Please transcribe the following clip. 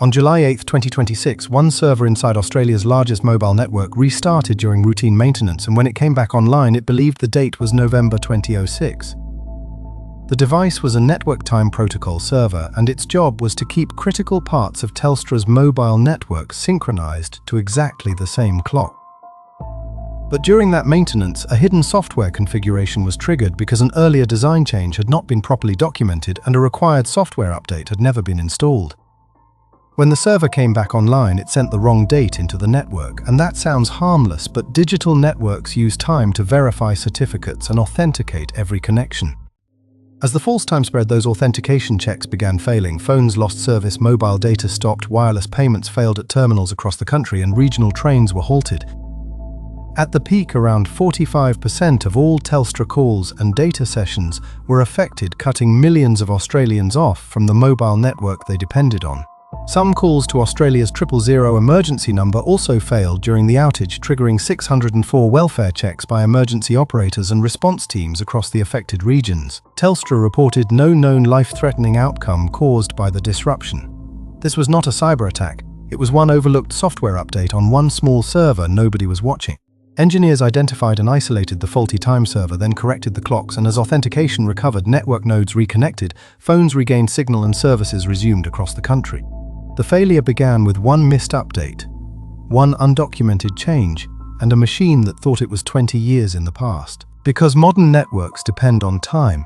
On July 8, 2026, one server inside Australia's largest mobile network restarted during routine maintenance, and when it came back online, it believed the date was November 2006. The device was a network time protocol server, and its job was to keep critical parts of Telstra's mobile network synchronized to exactly the same clock. But during that maintenance, a hidden software configuration was triggered because an earlier design change had not been properly documented and a required software update had never been installed. When the server came back online, it sent the wrong date into the network, and that sounds harmless, but digital networks use time to verify certificates and authenticate every connection. As the false time spread, those authentication checks began failing, phones lost service, mobile data stopped, wireless payments failed at terminals across the country, and regional trains were halted. At the peak, around 45% of all Telstra calls and data sessions were affected, cutting millions of Australians off from the mobile network they depended on. Some calls to Australia's 000 emergency number also failed during the outage, triggering 604 welfare checks by emergency operators and response teams across the affected regions. Telstra reported no known life-threatening outcome caused by the disruption. This was not a cyberattack. It was one overlooked software update on one small server nobody was watching. Engineers identified and isolated the faulty time server, then corrected the clocks, and as authentication recovered, network nodes reconnected, phones regained signal and services resumed across the country. The failure began with one missed update, one undocumented change, and a machine that thought it was 20 years in the past. Because modern networks depend on time,